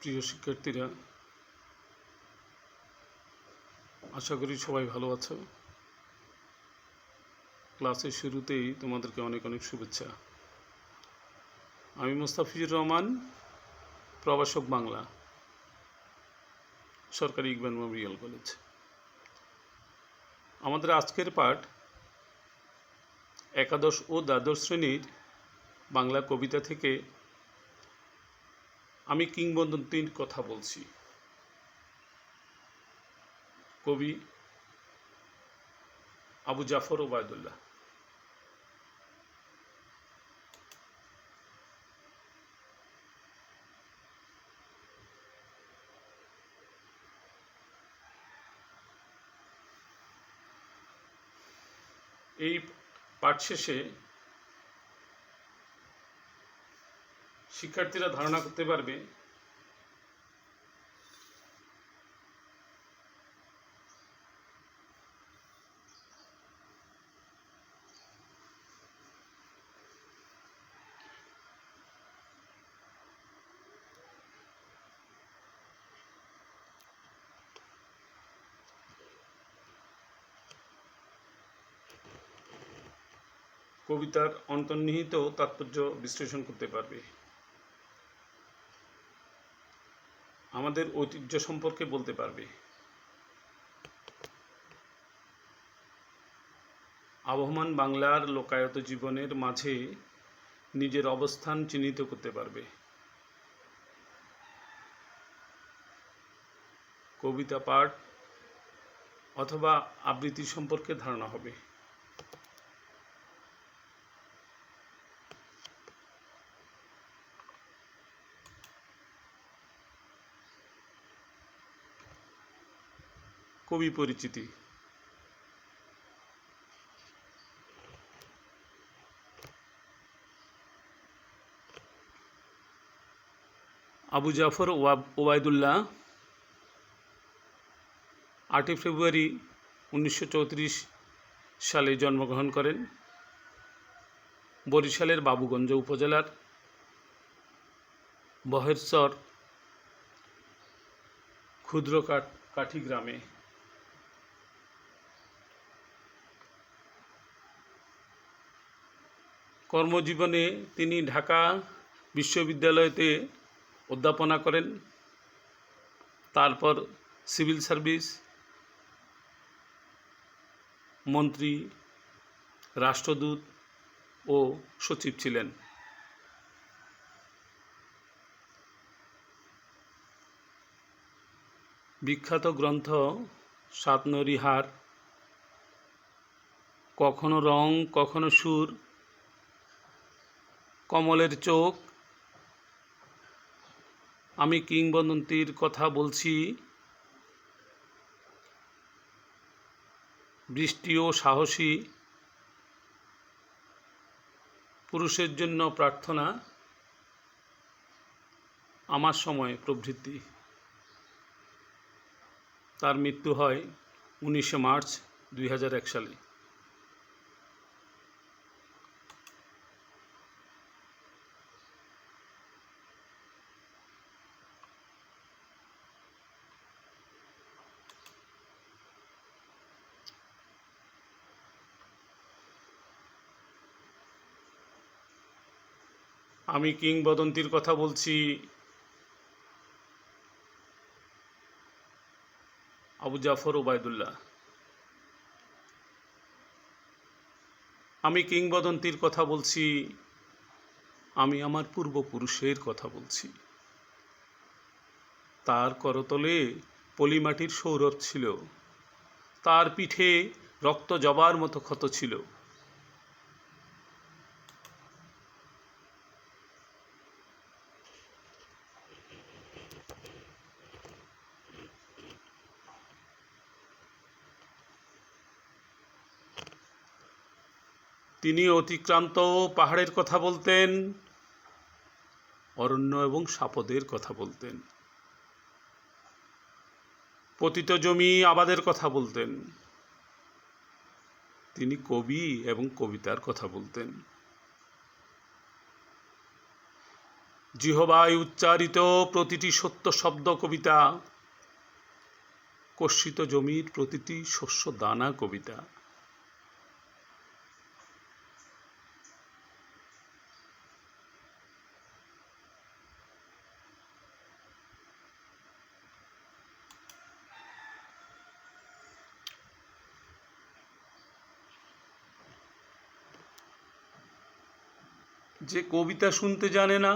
প্রিয় শিক্ষার্থীরা, আশা করি সবাই ভালো আছো। ক্লাসের শুরুতেই তোমাদেরকে অনেক অনেক শুভেচ্ছা। আমি মোস্তাফিজুর রহমান, প্রভাষক বাংলা, সরকারি ইকবাল মেমোরিয়াল কলেজ। আমাদের আজকের পাঠ একাদশ ও দ্বাদশ শ্রেণীর বাংলা কবিতা থেকে আমি কিংবদন্তির কথা বলছি। কবি আবু জাফর ওবায়দুল্লাহ। এই পাঠ শেষে শিক্ষার্থীরা ধারণা করতে পারবে কবিতার অন্তর্নিহিত তাৎপর্য বিশ্লেষণ করতে পারবে, আমাদের ঐতিহ্য সম্পর্কে বলতে পারবে, আবহমান বাংলার লোকায়ত জীবনের মাঝে নিজের অবস্থান চিহ্নিত করতে পারবে। কবিতা পাঠ অথবা আবৃত্তি সম্পর্কে ধারণা হবে। কবি পরিচিতি। আবু জাফর ওবায়দুল্লাহ 8 ফেব্রুয়ারি 1934 সালে জন্মগ্রহণ করেন বরিশালের বাবুগঞ্জ উপজেলার বহেরচর ক্ষুদ্রকাঠি গ্রামে। কর্মজীবনে তিনি ঢাকা বিশ্ববিদ্যালয়তে অধ্যাপনা করেন, তারপর সিভিল সার্ভিস, মন্ত্রী, রাষ্ট্রদূত ও সচিব ছিলেন। বিখ্যাত গ্রন্থ সাত নরীহার, কখনো রং কখনো সুর, কমলের চোখ, আমি কিংবদন্তির কথা বলছি, বৃষ্টি ও সাহসী, পুরুষের জন্য প্রার্থনা, আমার সময় প্রভৃতি। তার মৃত্যু হয় 19 মার্চ 2001 সালে। আমি কিংবদন্তির কথা বলছি, আবু জাফর ওবায়দুল্লাহ। আমি কিংবদন্তির কথা বলছি, আমি আমার পূর্বপুরুষের কথা বলছি। তার করতলে পলিমাটির সৌরভ ছিল, তার পিঠে রক্ত জবার মতো ক্ষত ছিল। তিনি অতিক্রান্ত পাহাড়ের কথা বলতেন, অরণ্য এবং সাপদের কথা বলতেন, পতিত জমি আবাদের কথা বলতেন। তিনি কবি এবং কবিতার কথা বলতেন। জিহবায় উচ্চারিত প্রতিটি সত্য শব্দ কবিতা, কর্ষিত জমির প্রতিটি শস্য দানা কবিতা। যে কবিতা শুনতে জানে না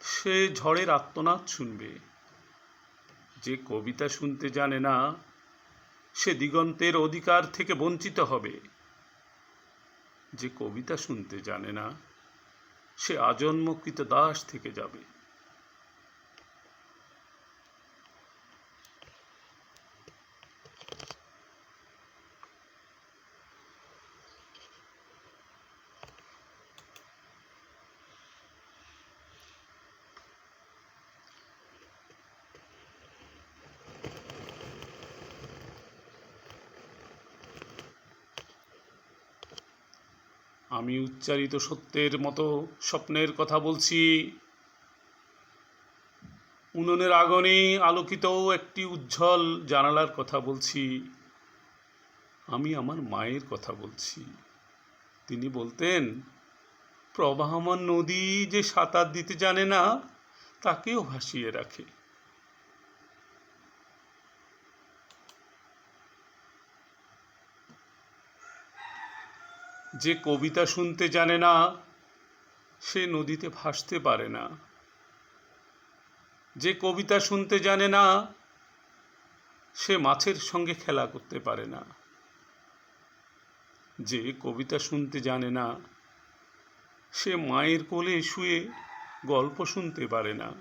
সে ঝড়ের আর্তনাদ শুনবে। যে কবিতা শুনতে জানে না সে দিগন্তের অধিকার থেকে বঞ্চিত হবে। যে কবিতা শুনতে জানে না সে আজন্ম কৃতদাস থেকে যাবে। আমি উচ্চারিত সত্যের মতো স্বপ্নের কথা বলছি। উনুনের আগুনে আলোকিত একটি উজ্জ্বল জানালার কথা বলছি। আমি আমার মায়ের কথা বলছি। তিনি বলতেন, প্রবাহমান নদী যে সাঁতার দিতে জানে না তাকেও ভাসিয়ে রাখে। যে কবিতা শুনতে জানে না সে নদীতে ভাসতে পারে না। যে কবিতা শুনতে জানে না সে মাছের সঙ্গে খেলা করতে পারে না। যে কবিতা শুনতে জানে না সে মায়ের কোলে শুয়ে গল্প শুনতে পারে না।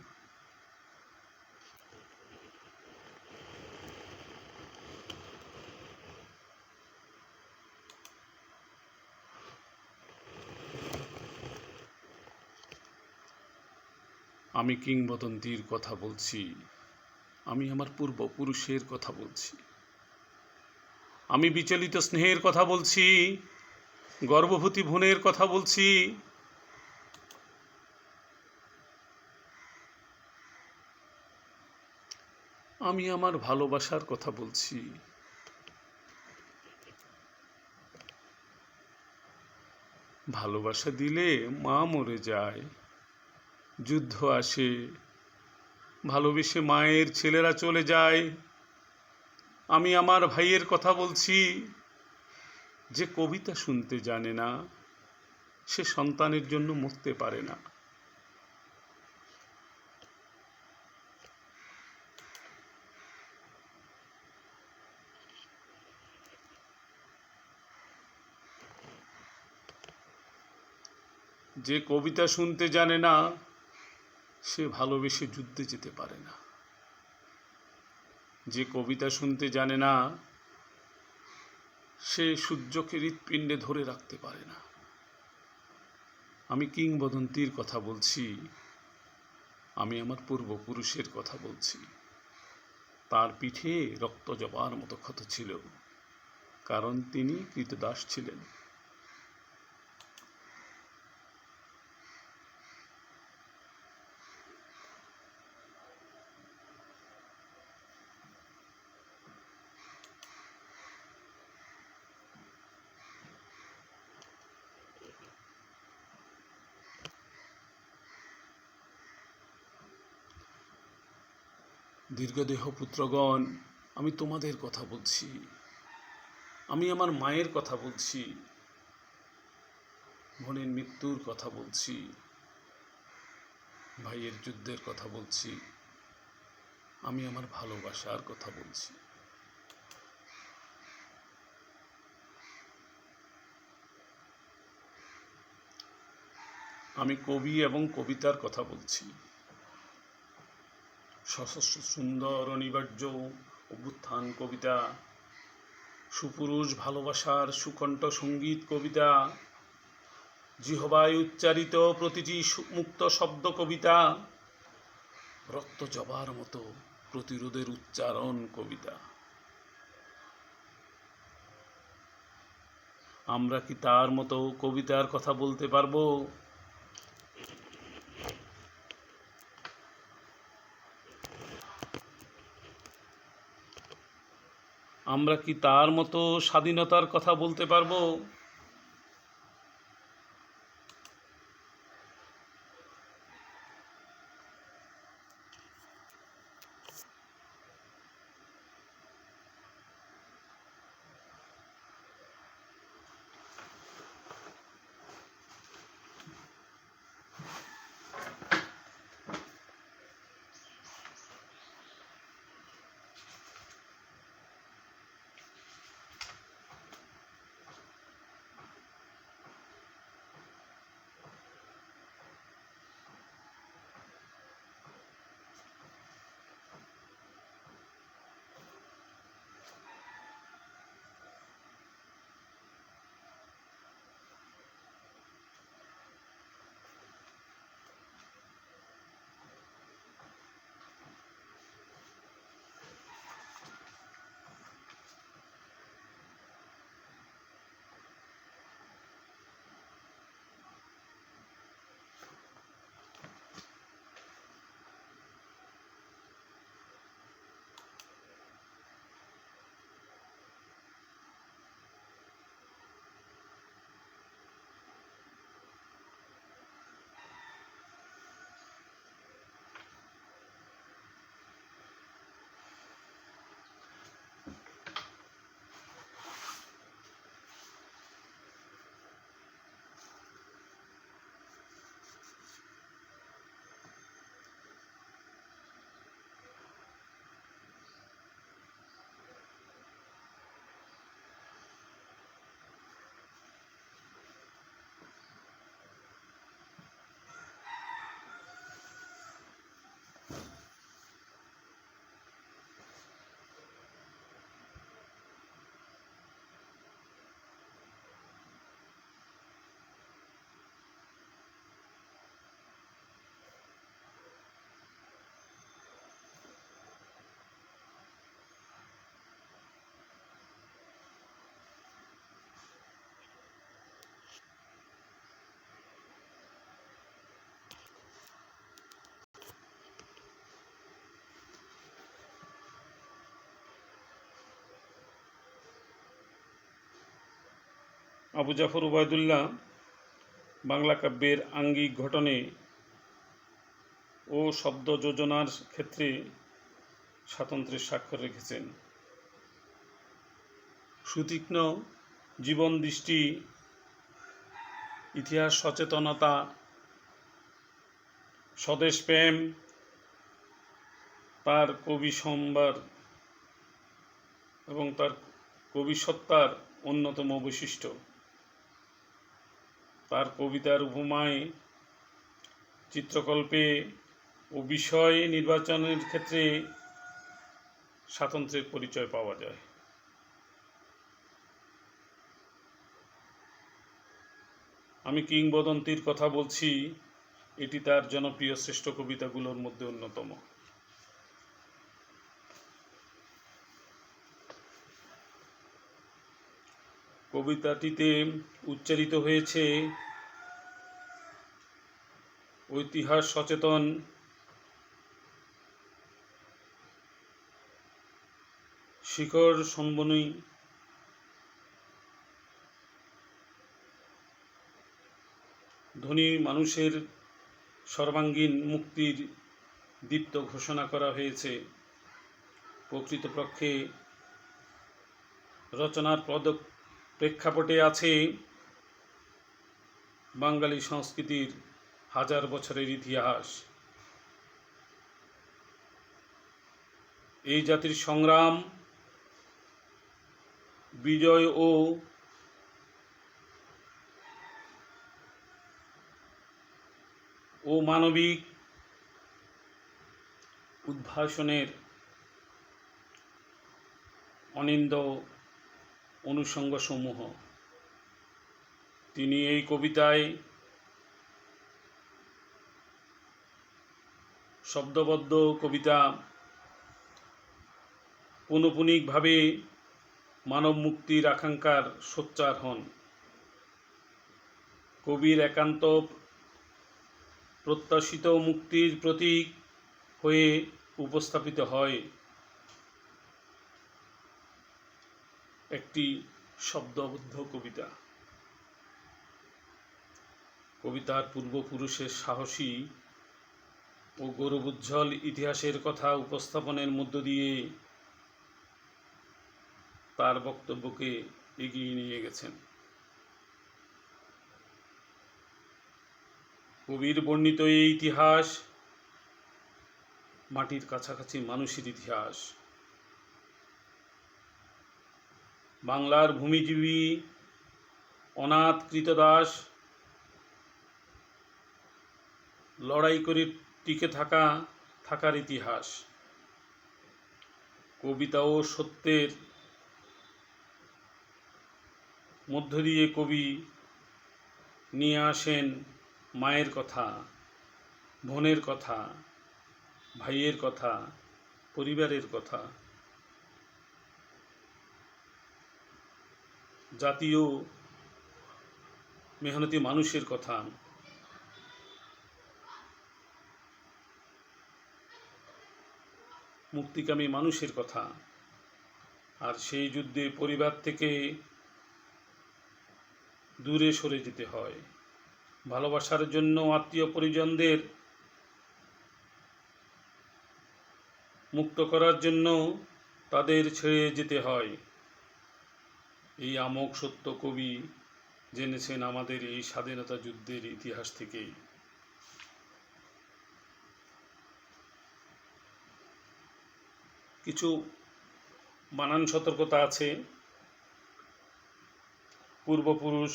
আমি কিংবদন্তির কথা বলছি। আমি আমার পূর্বপুরুষের কথা বলছি। আমি বিচলিত স্নেহের কথা বলছি, গর্ভবতী ভ্রূণের কথা বলছি। আমি আমার ভালোবাসার কথা বলছি। ভালোবাসা দিলে মা মরে যায়, যুদ্ধ আসে, ভালোবেসে মায়ের ছেলেরা চলে যায়। আমি আমার ভাইয়ের কথা বলছি। যে কবিতা শুনতে জানে না সে সন্তানের জন্য মরতে পারে না। যে কবিতা শুনতে জানে না সে ভালোবেসে যুদ্ধে যেতে পারে না। যে কবিতা শুনতে জানে না সে সূর্যকে হৃৎপিণ্ডে ধরে রাখতে পারে না। আমি কিংবদন্তির কথা বলছি। আমি আমার পূর্বপুরুষের কথা বলছি। তার পিঠে রক্ত জবার মতো ক্ষত ছিল, কারণ তিনি কৃতদাস ছিলেন। দীর্ঘদেহ পুত্রগণ, আমি তোমাদের কথা বলছি। আমি আমার মায়ের কথা বলছি। বোনের মৃত্যুর কথা বলছি। ভাইয়ের যুদ্ধের কথা বলছি। আমি আমার ভালোবাসার কথা বলছি। আমি কবি এবং কবিতার কথা বলছি। সশস্ত্র সুন্দর অনিবার্য অভ্যুত্থান কবিতা, সুপুরুষ ভালোবাসার সুকণ্ঠ সঙ্গীত কবিতা, জিহবায় উচ্চারিত প্রতিটি মুক্ত শব্দ কবিতা, রক্ত জবার মতো প্রতিরোধের উচ্চারণ কবিতা। আমরা কি তার মতো কবিতার কথা বলতে পারবো? আমরা কি তার মতো স্বাধীনতার কথা বলতে পারবো? আবু জাফর ওবায়দুল্লাহ বাংলা কাব্যের আঙ্গিক গঠনে ও শব্দ যোজনার ক্ষেত্রে স্বাতন্ত্র্যের স্বাক্ষর রেখেছেন। সুতীক্ষ্ণ জীবন দৃষ্টি, ইতিহাস সচেতনতা, স্বদেশ প্রেম তার কবি সম্ভার এবং তার কবিসত্তার অন্যতম বৈশিষ্ট্য। তার কবিতার উপমায়, চিত্রকল্পে ও বিষয় নির্বাচনের ক্ষেত্রে স্বাতন্ত্র্যের পরিচয় পাওয়া যায়। আমি কিংবদন্তির কথা বলছি, এটি তার জনপ্রিয় শ্রেষ্ঠ কবিতাগুলোর মধ্যে অন্যতম। কবিতাটিতে উচ্চারিত হয়েছে ঐতিহাস সচেতন, শিখর সম্বনী, ধনী মানুষের সর্বাঙ্গীন মুক্তির দীপ্ত ঘোষণা করা হয়েছে। প্রকৃতপক্ষে রচনার প্রেক্ষাপটে আছে বাঙালি সংস্কৃতির হাজার বছরের ইতিহাস। এই জাতির সংগ্রাম, বিজয় ও মানবিক উদ্ভাসনের অনিন্দ অনুষঙ্গসমূহ। তিনি এই কবিতায় শব্দবদ্ধ কবিতা পৌনঃপুনিকভাবে মানব মুক্তির আকাঙ্ক্ষার সোচ্চার হন। কবির একান্ত প্রত্যাশিত মুক্তির প্রতীক হয়ে উপস্থাপিত হয়। একটি শব্দবদ্ধ কবিতা। কবিতার পূর্বপুরুষের সাহসী ও গৌরবোজ্জ্বল ইতিহাসের কথা উপস্থাপনের মধ্য দিয়ে তার বক্তব্যকে এগিয়ে নিয়ে গেছেন। কবির বর্ণিত এই ইতিহাস মাটির কাছাকাছি মানুষের ইতিহাস। বাংলার ভূমিজীবী অনাথ কৃতদাস লড়াই করে টিকে থাকার ইতিহাস। কবিতা ও সত্যের মধ্য দিয়ে কবি নিয়ে আসেন মায়ের কথা, বোনের কথা, ভাইয়ের কথা, পরিবারের কথা, জাতীয় মেহনতি মানুষের কথা, মুক্তিকামী মানুষের কথা। আর সেই যুদ্ধে পরিবার থেকে দূরে সরে যেতে হয়, ভালোবাসার জন্য আত্মীয় পরিজনদের মুক্ত করার জন্য তাদের ছেড়ে যেতে হয়। এই আমোঘ সত্য কবি জেনেছেন আমাদের এই স্বাধীনতা যুদ্ধের ইতিহাস থেকেই। কিছু বানান সতর্কতা আছে। পূর্বপুরুষ,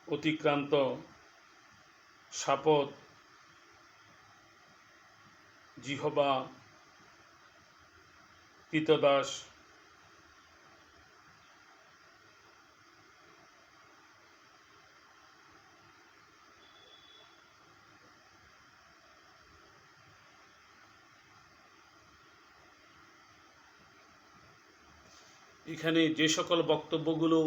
অতিক্রান্ত, শাপথ, জিহবা, কৃতদাস, এখানে যে সকল বক্তব্যগুলো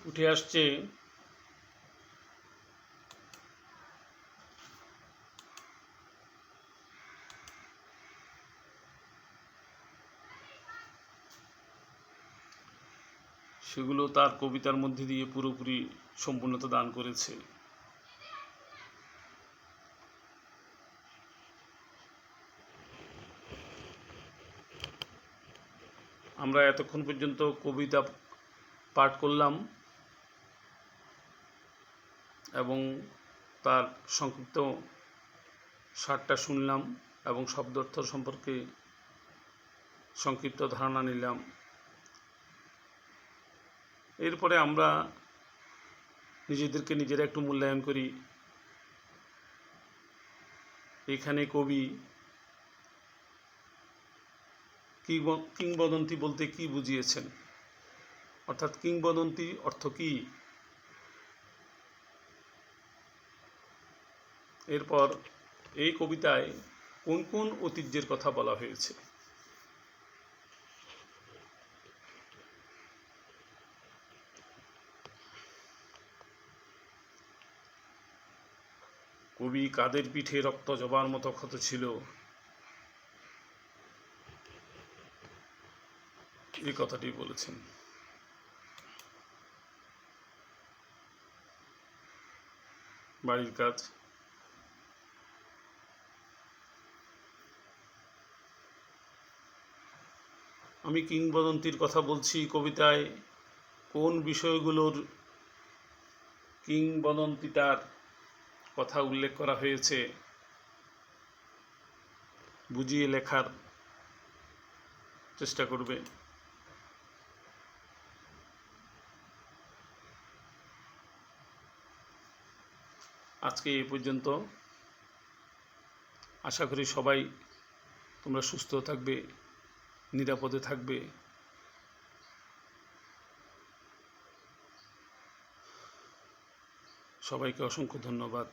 উঠে আসছে সেগুলো তার কবিতার মধ্যে দিয়ে পুরোপুরি সম্পূর্ণতা দান করেছে। আমরা এতক্ষণ পর্যন্ত কবিতা পাঠ করলাম এবং তার সংক্ষিপ্ত সারটা শুনলাম এবং শব্দার্থ সম্পর্কে সংক্ষিপ্ত ধারণা নিলাম। এরপরে আমরা নিজেদেরকে নিজেরা একটু মূল্যায়ন করি। এখানে কবি কিংবদন্তি বলতে কি বুঝিয়েছেন, অর্থাৎ কিংবদন্তি অর্থ কি। এরপর এই কবিতায় কোন কোন ঐতিহ্যের কথা বলা হয়েছে। কবি কাদের পিঠে রক্ত জবার মতো ক্ষত ছিল, এই কথাটি বলেছেন। বাড়ির কাজ। আমি কিংবদন্তির কথা বলছি, কবিতায় কোন বিষয়গুলোর কিংবদন্তিতার কথা উল্লেখ করা হয়েছে বুঝিয়ে লেখার চেষ্টা করবে। আজকে এই পর্যন্ত। আশা করি সবাই তোমরা সুস্থ থাকবে, নিরাপদে থাকবে। সবাইকে অসংখ্য ধন্যবাদ।